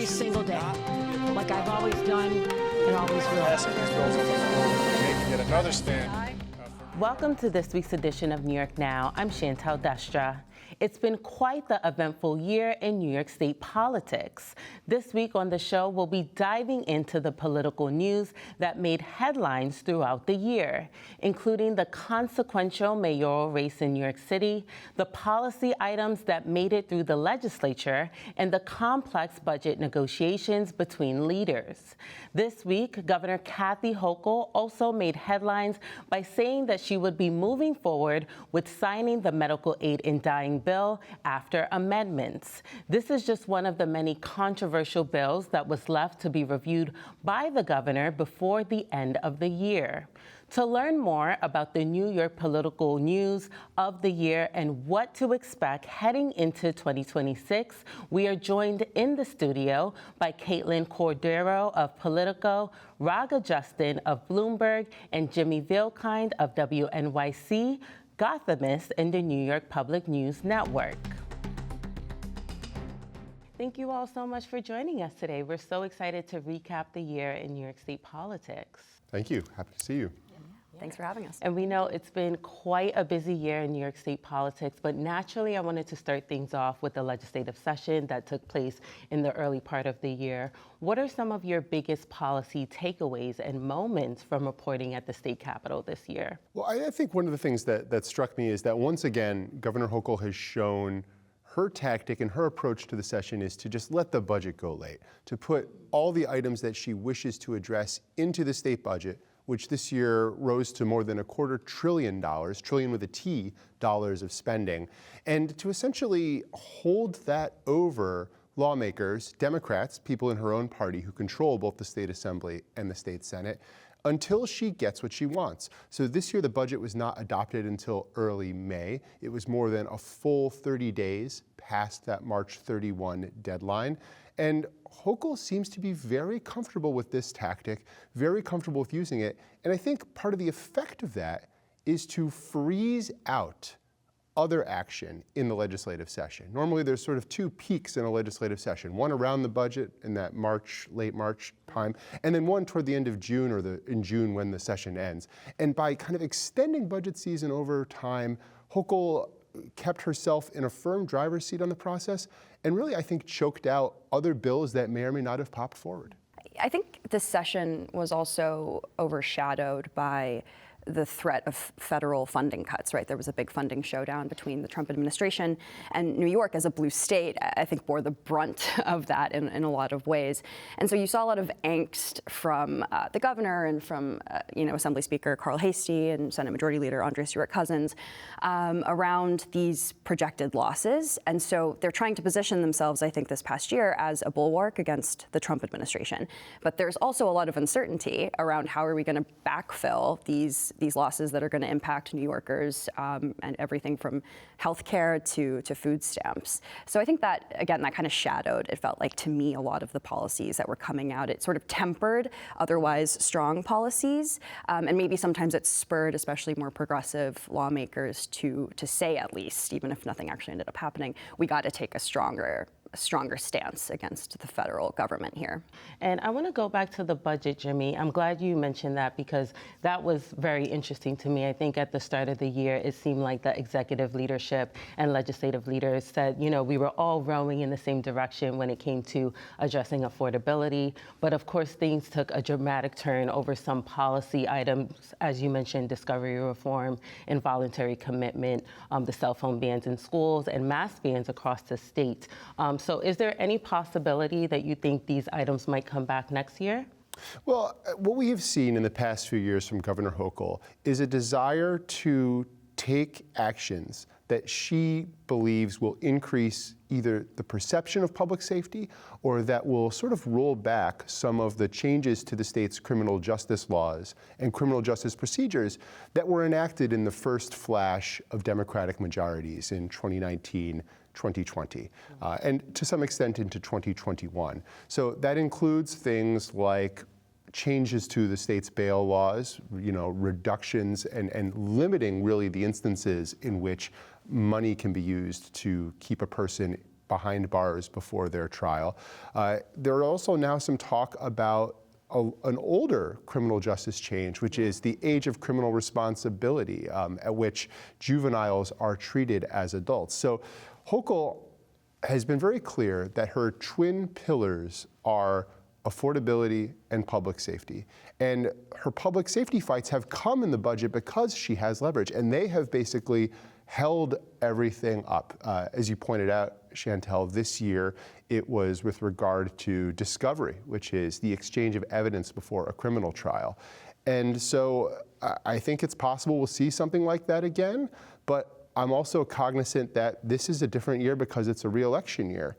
single day, like I've always done and always will. Passing these bills on the floor, making yet another stand. Welcome to this week's edition of New York Now. I'm Chantal Destra. It's been quite the eventful year in New York State politics. This week on the show, we'll be diving into the political news that made headlines throughout the year, including the consequential mayoral race in New York City, the policy items that made it through the legislature, and the complex budget negotiations between leaders. This week, Governor Kathy Hochul also made headlines by saying that she would be moving forward with signing the medical aid in dying bill after amendments. This is just one of the many controversial bills that was left to be reviewed by the governor before the end of the year. To learn more about the New York political news of the year and what to expect heading into 2026, we are joined in the studio by Katelyn Cordero of Politico, Raga Justin of Bloomberg, and Jimmy Vielkind of WNYC, Gothamist in the New York Public News Network. Thank you all so much for joining us today. We're so excited to recap the year in New York State politics. Thank you. Happy to see you. Thanks for having us. And we know it's been quite a busy year in New York State politics, but naturally I wanted to start things off with the legislative session that took place in the early part of the year. What are some of your biggest policy takeaways and moments from reporting at the state capitol this year? Well, I think one of the things that struck me is that once again, Governor Hochul has shown her tactic and her approach to the session is to just let the budget go late, to put all the items that she wishes to address into the state budget, which this year rose to more than $250 billion, trillion with a T, dollars of spending, and to essentially hold that over lawmakers, Democrats, people in her own party who control both the state assembly and the state senate, until she gets what she wants. So this year the budget was not adopted until early May. It was more than a full 30 days past that March 31 deadline. And Hochul seems to be very comfortable with this tactic, very comfortable with using it. And I think part of the effect of that is to freeze out other action in the legislative session. Normally there's sort of two peaks in a legislative session, one around the budget in that late March time, and then one toward the end of June or in June when the session ends. And by kind of extending budget season over time, Hochul kept herself in a firm driver's seat on the process and really, I think, choked out other bills that may or may not have popped forward. I think this session was also overshadowed by the threat of federal funding cuts, right? There was a big funding showdown between the Trump administration and New York as a blue state, I think bore the brunt of that in a lot of ways. And so you saw a lot of angst from the governor and from, Assembly Speaker Carl Hastie and Senate Majority Leader Andre Stewart-Cousins around these projected losses. And so they're trying to position themselves, I think, this past year as a bulwark against the Trump administration. But there's also a lot of uncertainty around how are we going to backfill these losses that are going to impact New Yorkers and everything from healthcare to food stamps. So I think that, again, that kind of shadowed, it felt like to me, a lot of the policies that were coming out. It sort of tempered otherwise strong policies. And maybe sometimes it spurred especially more progressive lawmakers to say, at least, even if nothing actually ended up happening, we got to take a stronger stance against the federal government here. And I want to go back to the budget, Jimmy. I'm glad you mentioned that because that was very interesting to me. I think at the start of the year, it seemed like the executive leadership and legislative leaders said, we were all rowing in the same direction when it came to addressing affordability. But of course, things took a dramatic turn over some policy items, as you mentioned, discovery reform, involuntary commitment, the cell phone bans in schools, and mask bans across the state. So is there any possibility that you think these items might come back next year? Well, what we have seen in the past few years from Governor Hochul is a desire to take actions that she believes will increase either the perception of public safety or that will sort of roll back some of the changes to the state's criminal justice laws and criminal justice procedures that were enacted in the first flash of Democratic majorities in 2019, 2020, and to some extent into 2021. So that includes things like changes to the state's bail laws, reductions and limiting really the instances in which money can be used to keep a person behind bars before their trial. There are also now some talk about an older criminal justice change, which is the age of criminal responsibility at which juveniles are treated as adults. So Hochul has been very clear that her twin pillars are affordability and public safety. And her public safety fights have come in the budget because she has leverage, and they have basically held everything up. As you pointed out, Chantel, this year it was with regard to discovery, which is the exchange of evidence before a criminal trial. And so I think it's possible we'll see something like that again, but I'm also cognizant that this is a different year because it's a re-election year.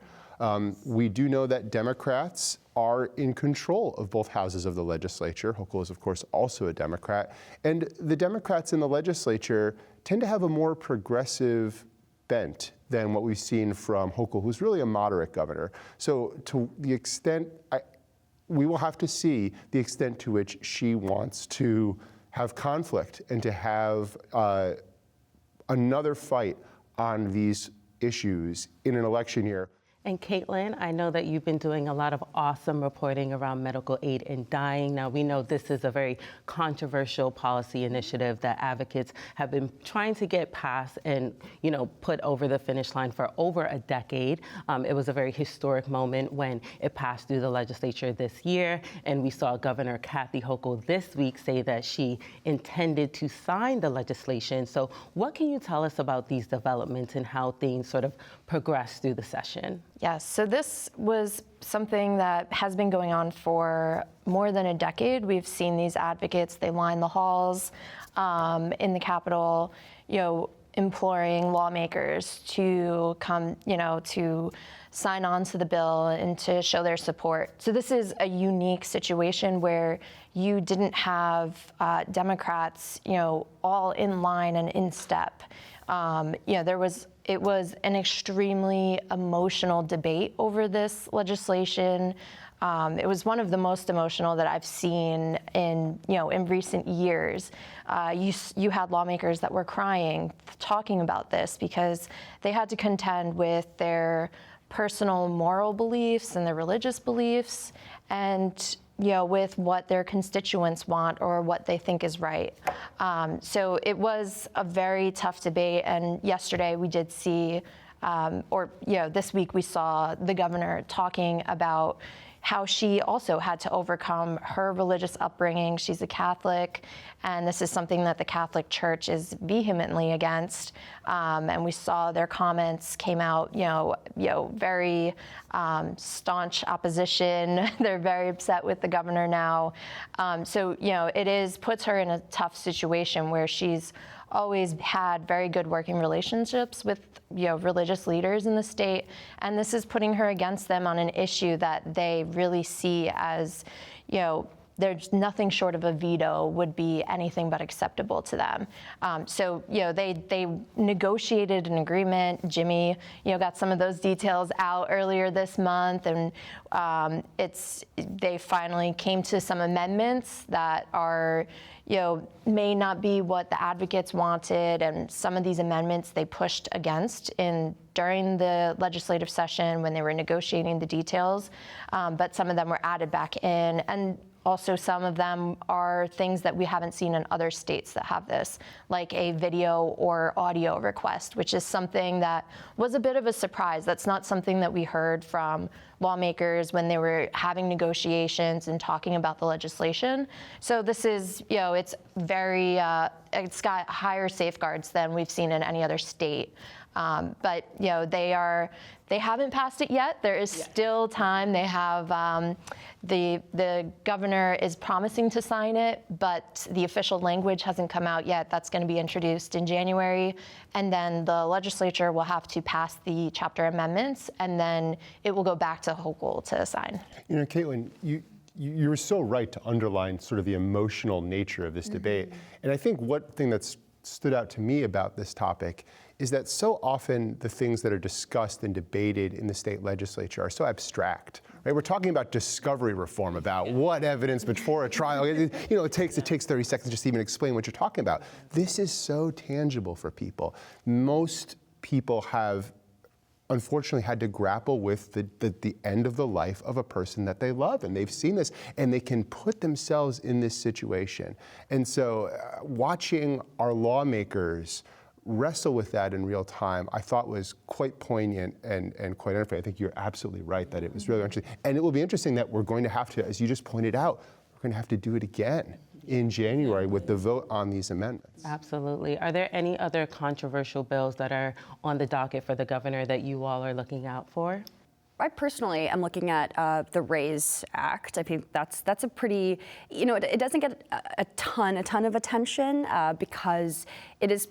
We do know that Democrats are in control of both houses of the legislature. Hochul is, of course, also a Democrat. And the Democrats in the legislature tend to have a more progressive bent than what we've seen from Hochul, who's really a moderate governor. So to the extent, we will have to see the extent to which she wants to have conflict and to have another fight on these issues in an election year. And Katelyn, I know that you've been doing a lot of awesome reporting around medical aid in dying. Now, we know this is a very controversial policy initiative that advocates have been trying to get passed and, put over the finish line for over a decade. It was a very historic moment when it passed through the legislature this year, and we saw Governor Kathy Hochul this week say that she intended to sign the legislation. So what can you tell us about these developments and how things sort of progress through the session? Yes, so this was something that has been going on for more than a decade. We've seen these advocates, they line the halls in the Capitol, imploring lawmakers to come, to sign on to the bill and to show their support. So this is a unique situation where you didn't have Democrats, all in line and in step. It was an extremely emotional debate over this legislation. It was one of the most emotional that I've seen in recent years. You had lawmakers that were crying, talking about this because they had to contend with their personal moral beliefs and their religious beliefs, and with what their constituents want or what they think is right. So it was a very tough debate, and yesterday we did see, this week we saw the governor talking about how she also had to overcome her religious upbringing. She's a Catholic, and this is something that the Catholic Church is vehemently against. And we saw their comments came out, very staunch opposition. They're very upset with the governor now. So it puts her in a tough situation where she's always had very good working relationships with religious leaders in the state, and this is putting her against them on an issue that they really see as, there's nothing short of a veto would be anything but acceptable to them. So they negotiated an agreement. Jimmy got some of those details out earlier this month, and they finally came to some amendments that are may not be what the advocates wanted, and some of these amendments they pushed against during the legislative session when they were negotiating the details, but some of them were added back in, and also some of them are things that we haven't seen in other states that have this, like a video or audio request, which is something that was a bit of a surprise. That's not something that we heard from lawmakers when they were having negotiations and talking about the legislation. So this is, it's very, it's got higher safeguards than we've seen in any other state. But they haven't passed it yet. There is still time. They have the governor is promising to sign it, but the official language hasn't come out yet. That's going to be introduced in January, and then the legislature will have to pass the chapter amendments, and then it will go back to Hochul to sign. Katelyn, you're so right to underline sort of the emotional nature of this debate, and I think one thing that's stood out to me about this topic is that so often the things that are discussed and debated in the state legislature are so abstract. Right? We're talking about discovery reform, about what evidence before a trial. It takes 30 seconds just to even explain what you're talking about. This is so tangible for people. Most people have unfortunately had to grapple with the end of the life of a person that they love, and they've seen this, and they can put themselves in this situation. And so watching our lawmakers wrestle with that in real time, I thought was quite poignant and quite unfair. I think you're absolutely right that it was really interesting. And it will be interesting that we're going to have to, as you just pointed out, we're going to have to do it again in January with the vote on these amendments. Absolutely. Are there any other controversial bills that are on the docket for the governor that you all are looking out for? I personally am looking at the RAISE Act. I think that's a pretty, it doesn't get a ton of attention because it is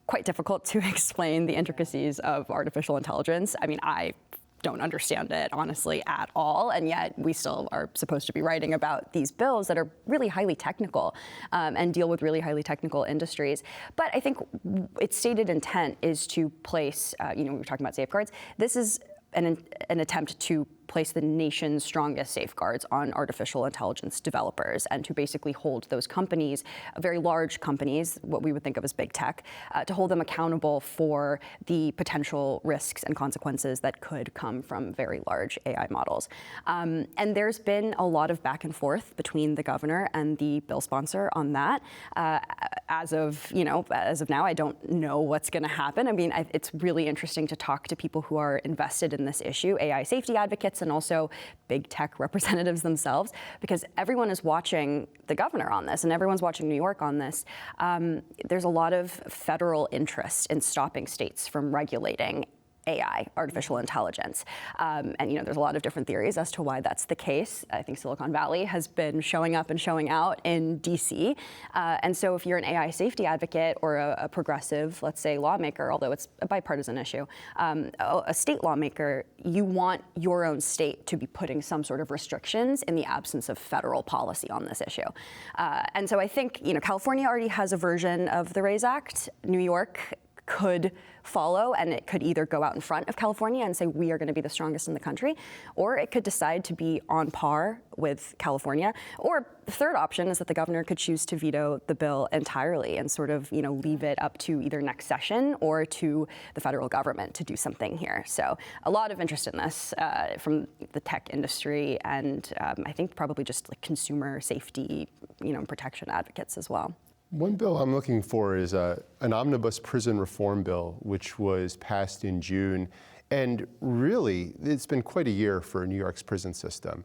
quite difficult to explain the intricacies of artificial intelligence. I mean, I don't understand it, honestly, at all, and yet we still are supposed to be writing about these bills that are really highly technical and deal with really highly technical industries. But I think its stated intent is to place, we were talking about safeguards. This is an attempt to place the nation's strongest safeguards on artificial intelligence developers and to basically hold those companies, very large companies, what we would think of as big tech, to hold them accountable for the potential risks and consequences that could come from very large AI models. And there's been a lot of back and forth between the governor and the bill sponsor on that. As of now, I don't know what's going to happen. I mean, it's really interesting to talk to people who are invested in this issue, AI safety advocates, and also big tech representatives themselves, because everyone is watching the governor on this and everyone's watching New York on this. There's a lot of federal interest in stopping states from regulating AI, artificial intelligence. And there's a lot of different theories as to why that's the case. I think Silicon Valley has been showing up and showing out in DC. And so if you're an AI safety advocate or a progressive, let's say, lawmaker, although it's a bipartisan issue, a state lawmaker, you want your own state to be putting some sort of restrictions in the absence of federal policy on this issue. And so I think, California already has a version of the RAISE Act. New York could follow, and it could either go out in front of California and say we are going to be the strongest in the country, or it could decide to be on par with California. Or the third option is that the governor could choose to veto the bill entirely and sort of leave it up to either next session or to the federal government to do something here. So a lot of interest in this from the tech industry, and I think probably just like consumer safety, protection advocates as well. One bill I'm looking for is an omnibus prison reform bill, which was passed in June. And really, it's been quite a year for New York's prison system,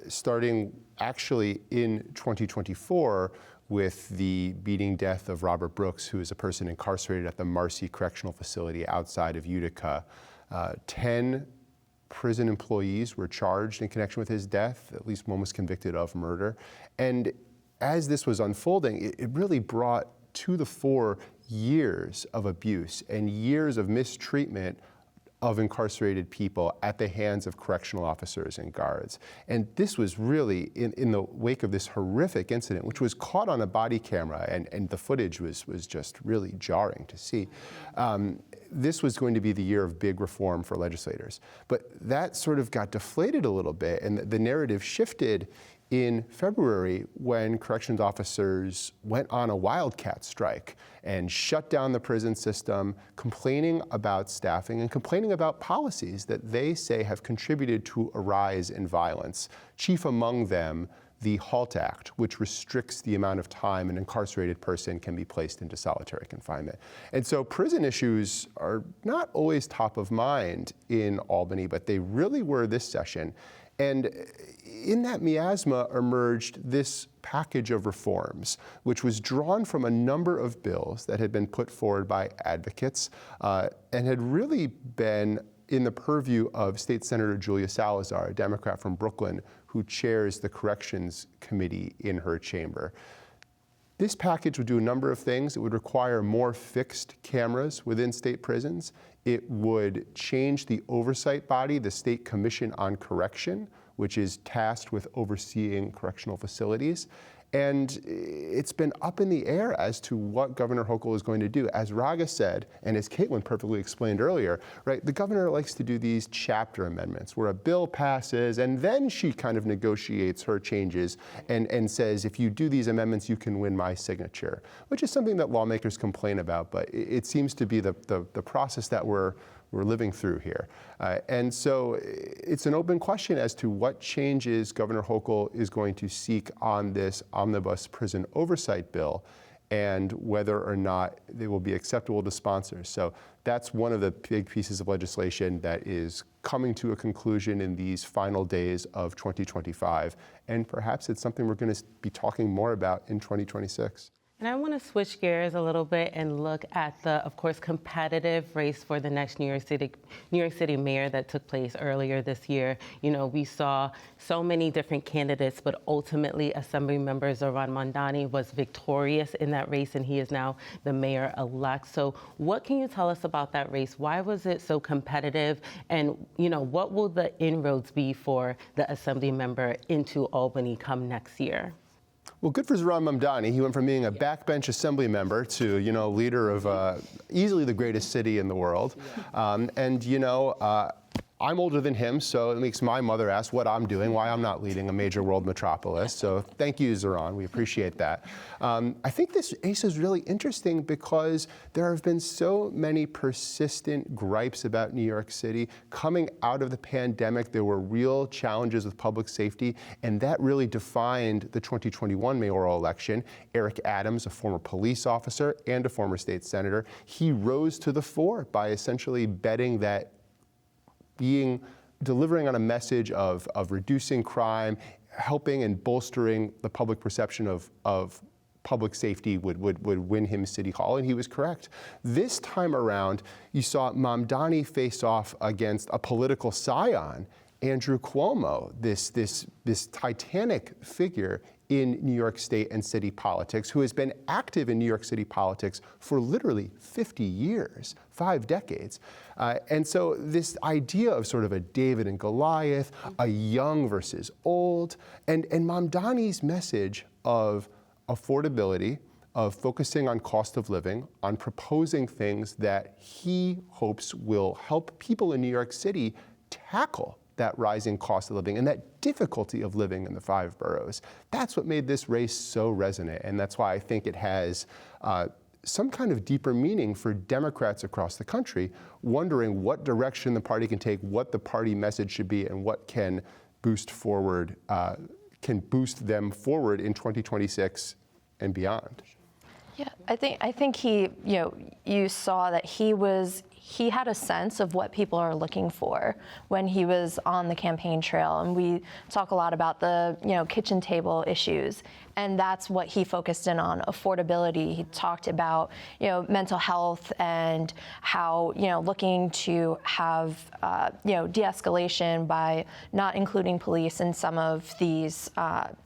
starting actually in 2024 with the beating death of Robert Brooks, who is a person incarcerated at the Marcy Correctional Facility outside of Utica. 10 prison employees were charged in connection with his death. At least one was convicted of murder. And as this was unfolding, it really brought to the fore years of abuse and years of mistreatment of incarcerated people at the hands of correctional officers and guards. And this was really in the wake of this horrific incident, which was caught on a body camera, and the footage was just really jarring to see. This was going to be the year of big reform for legislators. But that sort of got deflated a little bit, and the narrative shifted in February when corrections officers went on a wildcat strike and shut down the prison system, complaining about staffing and complaining about policies that they say have contributed to a rise in violence. Chief among them, the HALT Act, which restricts the amount of time an incarcerated person can be placed into solitary confinement. And so prison issues are not always top of mind in Albany, but they really were this session. And in that miasma emerged this package of reforms, which was drawn from a number of bills that had been put forward by advocates and had really been in the purview of State Senator Julia Salazar, a Democrat from Brooklyn, who chairs the Corrections Committee in her chamber. This package would do a number of things. It would require more fixed cameras within state prisons. It would change the oversight body, the State Commission on Correction, which is tasked with overseeing correctional facilities. And it's been up in the air as to what Governor Hochul is going to do. As Raga said, and as Katelyn perfectly explained earlier, right, the governor likes to do these chapter amendments where a bill passes and then she kind of negotiates her changes and says, if you do these amendments, you can win my signature, which is something that lawmakers complain about. But it seems to be the process that we're we're living through here. And so it's an open question as to what changes Governor Hochul is going to seek on this omnibus prison oversight bill and whether or not they will be acceptable to sponsors. So that's one of the big pieces of legislation that is coming to a conclusion in these final days of 2025. And perhaps it's something we're going to be talking more about in 2026. And I want to switch gears a little bit and look at the, of course, competitive race for the next New York City mayor that took place earlier this year. You know, we saw so many different candidates, but ultimately Assemblymember Zohran Mamdani was victorious in that race, and he is now the mayor-elect. So what can you tell us about that race? Why was it so competitive? And, you know, what will the inroads be for the Assemblymember into Albany come next year? Well, good for Zohran Mamdani. He went from being a backbench assembly member to, you know, leader of easily the greatest city in the world. And, you know, I'm older than him, so it makes my mother ask what I'm doing, why I'm not leading a major world metropolis. So thank you, Zohran. We appreciate that. I think this race is really interesting because there have been so many persistent gripes about New York City. Coming out of the pandemic, there were real challenges with public safety, and that really defined the 2021 mayoral election. Eric Adams, a former police officer and a former state senator, he rose to the fore by essentially betting that delivering on a message of reducing crime, helping and bolstering the public perception of public safety would win him City Hall, and he was correct. This time around, you saw Mamdani face off against a political scion, Andrew Cuomo, this titanic figure in New York State and city politics, who has been active in New York City politics for literally 50 years, 5 decades. And so this idea of sort of a David and Goliath, a young versus old, and Mamdani's message of affordability, of focusing on cost of living, on proposing things that he hopes will help people in New York City tackle that rising cost of living and that difficulty of living in the 5 boroughs. That's what made this race so resonant, and that's why I think it has some kind of deeper meaning for Democrats across the country, wondering what direction the party can take, what the party message should be, and what can boost them forward in 2026 and beyond. Yeah, I think he, you saw that he had a sense of what people are looking for when he was on the campaign trail. And we talk a lot about the, kitchen table issues. And that's what he focused in on, affordability. He talked about, mental health and how, looking to have, de-escalation by not including police in some of these,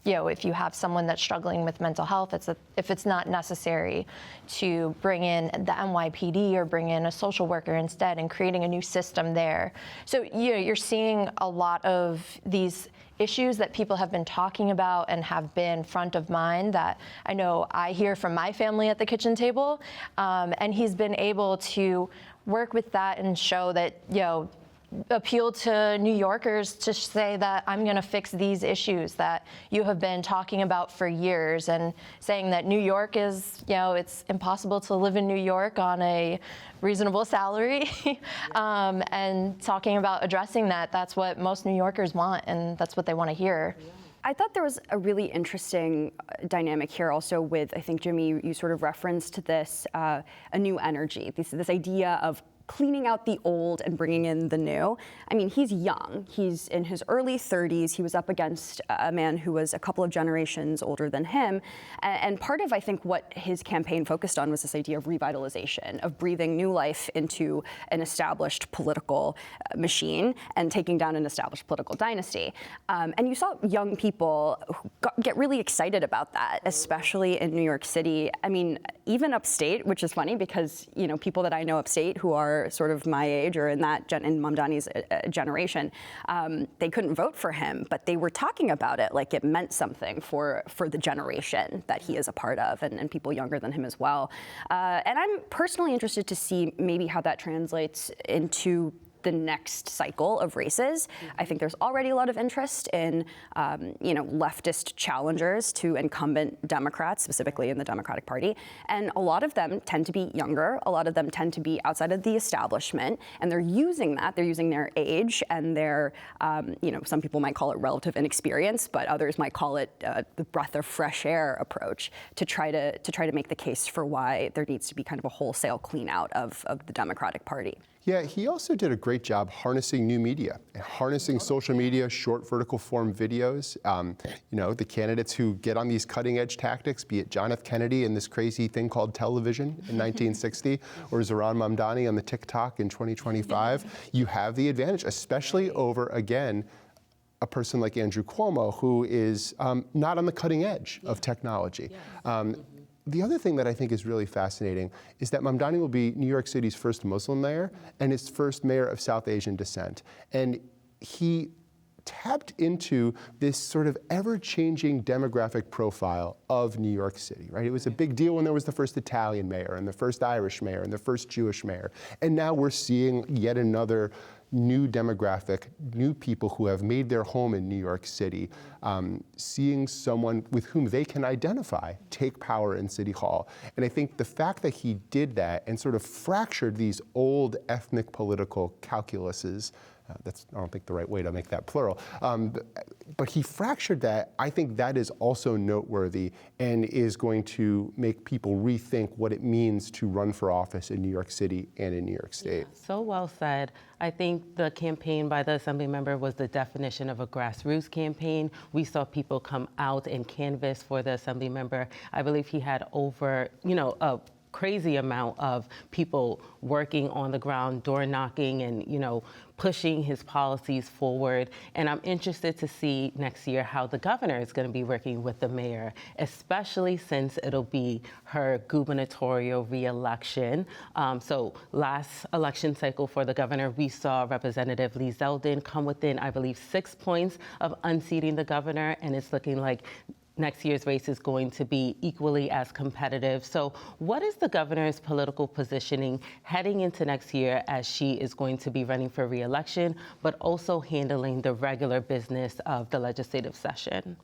if you have someone that's struggling with mental health, if it's not necessary to bring in the NYPD or bring in a social worker instead and creating a new system there. So, you're seeing a lot of these issues that people have been talking about and have been front of mind that I know I hear from my family at the kitchen table. And he's been able to work with that and show that, appeal to New Yorkers to say that I'm going to fix these issues that you have been talking about for years, and saying that New York is, it's impossible to live in New York on a reasonable salary, and talking about addressing that. That's what most New Yorkers want, and that's what they want to hear. I thought there was a really interesting dynamic here also with, I think, Jimmy, you sort of referenced this, a new energy, this idea of cleaning out the old and bringing in the new. I mean, he's young. He's in his early 30s. He was up against a man who was a couple of generations older than him. And part of, I think, what his campaign focused on was this idea of revitalization, of breathing new life into an established political machine and taking down an established political dynasty. And you saw young people get really excited about that, especially in New York City. I mean, even upstate, which is funny because, people that I know upstate who are sort of my age or in Mamdani's generation, they couldn't vote for him, but they were talking about it like it meant something for the generation that he is a part of, and people younger than him as well. And I'm personally interested to see maybe how that translates into the next cycle of races. I think there's already a lot of interest in, leftist challengers to incumbent Democrats, specifically in the Democratic Party. And a lot of them tend to be younger. A lot of them tend to be outside of the establishment. And they're using that. They're using their age and their, some people might call it relative inexperience, but others might call it the breath of fresh air approach to try to make the case for why there needs to be kind of a wholesale clean out of the Democratic Party. Yeah, he also did a great job harnessing new media, harnessing social media, short vertical form videos. The candidates who get on these cutting edge tactics, be it John F. Kennedy in this crazy thing called television in 1960, or Zohran Mamdani on the TikTok in 2025, you have the advantage, especially over, again, a person like Andrew Cuomo, who is not on the cutting edge of technology. The other thing that I think is really fascinating is that Mamdani will be New York City's first Muslim mayor and his first mayor of South Asian descent. And he tapped into this sort of ever-changing demographic profile of New York City, right? It was a big deal when there was the first Italian mayor and the first Irish mayor and the first Jewish mayor. And now we're seeing yet another new demographic, new people who have made their home in New York City, seeing someone with whom they can identify take power in City Hall. And I think the fact that he did that and sort of fractured these old ethnic political calculuses, that's, I don't think, the right way to make that plural. But he fractured that. I think that is also noteworthy and is going to make people rethink what it means to run for office in New York City and in New York State. Yeah, so well said. I think the campaign by the Assembly member was the definition of a grassroots campaign. We saw people come out and canvass for the Assembly member. I believe he had over, a crazy amount of people working on the ground, door knocking and, pushing his policies forward. And I'm interested to see next year how the governor is going to be working with the mayor, especially since it'll be her gubernatorial re-election. So last election cycle for the governor, we saw Representative Lee Zeldin come within, I believe, 6 points of unseating the governor, and it's looking like next year's race is going to be equally as competitive. So what is the governor's political positioning heading into next year as she is going to be running for re-election, but also handling the regular business of the legislative session?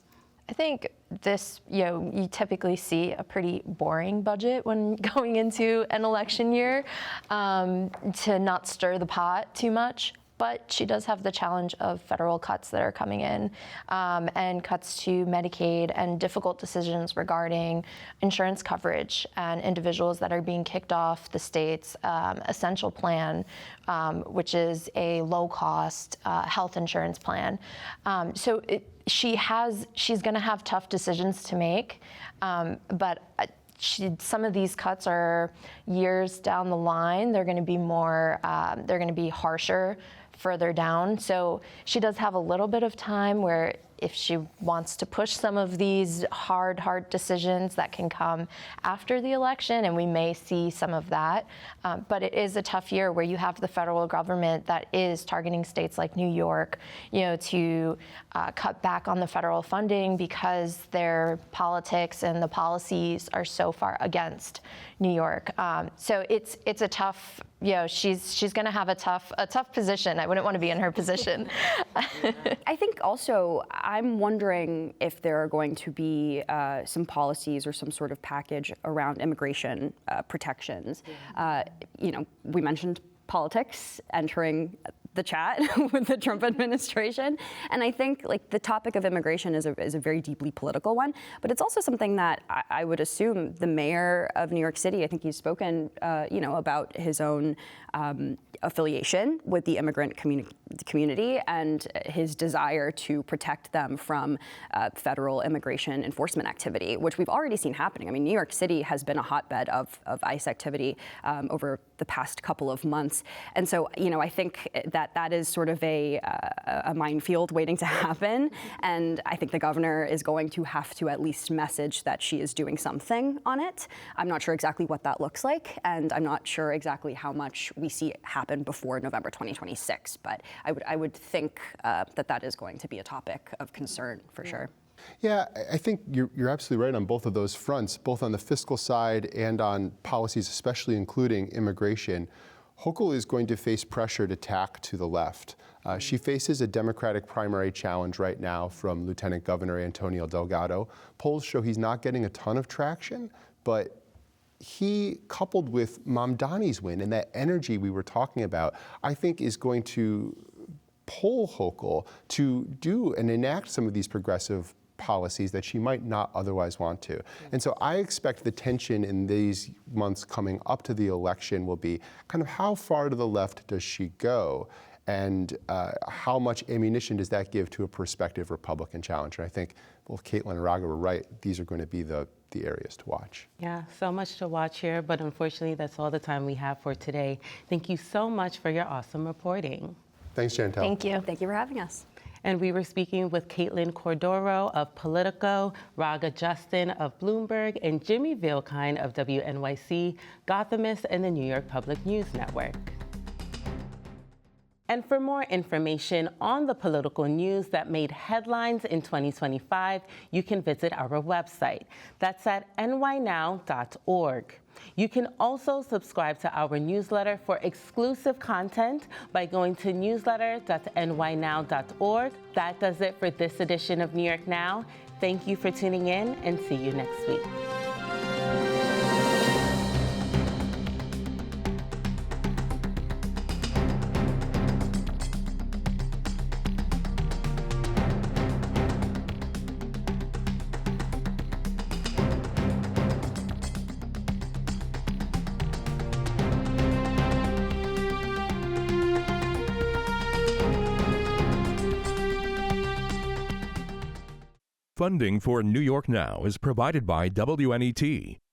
I think this, you typically see a pretty boring budget when going into an election year, to not stir the pot too much. But she does have the challenge of federal cuts that are coming in, and cuts to Medicaid and difficult decisions regarding insurance coverage and individuals that are being kicked off the state's essential plan, which is a low-cost health insurance plan. She's going to have tough decisions to make, but some of these cuts are years down the line. They're going to be more, they're going to be harsher further down. So she does have a little bit of time where if she wants to push some of these hard decisions that can come after the election, and we may see some of that. But it is a tough year where you have the federal government that is targeting states like New York, to cut back on the federal funding because their politics and the policies are so far against New York. So it's a tough, she's going to have a tough position. I wouldn't want to be in her position. I think also I'm wondering if there are going to be some policies or some sort of package around immigration protections. We mentioned politics entering the chat with the Trump administration. And I think the topic of immigration is a very deeply political one, but it's also something that I would assume the mayor of New York City, I think he's spoken, about his own affiliation with the immigrant community and his desire to protect them from federal immigration enforcement activity, which we've already seen happening. I mean, New York City has been a hotbed of ICE activity over the past couple of months. And so, I think that is sort of a minefield waiting to happen. And I think the governor is going to have to at least message that she is doing something on it. I'm not sure exactly what that looks like, and I'm not sure exactly how much we see happen before November 2026. But I would think that is going to be a topic of concern for sure. Yeah, I think you're absolutely right on both of those fronts, both on the fiscal side and on policies, especially including immigration. Hochul is going to face pressure to tack to the left. She faces a Democratic primary challenge right now from Lieutenant Governor Antonio Delgado. Polls show he's not getting a ton of traction, but he, coupled with Mamdani's win and that energy we were talking about, I think is going to pull Hochul to do and enact some of these progressive policies that she might not otherwise want to. And so I expect the tension in these months coming up to the election will be kind of how far to the left does she go, and how much ammunition does that give to a prospective Republican challenger? I think both Katelyn and Raga were right. These are going to be the areas to watch. Yeah, so much to watch here, but unfortunately that's all the time we have for today. Thank you so much for your awesome reporting. Thanks, Chantel. Thank you. Thank you for having us. And we were speaking with Katelyn Cordero of Politico, Raga Justin of Bloomberg, and Jimmy Vielkind of WNYC, Gothamist, and the New York Public News Network. And for more information on the political news that made headlines in 2025, you can visit our website. That's at nynow.org. You can also subscribe to our newsletter for exclusive content by going to newsletter.nynow.org. That does it for this edition of New York Now. Thank you for tuning in, and see you next week. Funding for New York Now is provided by WNET,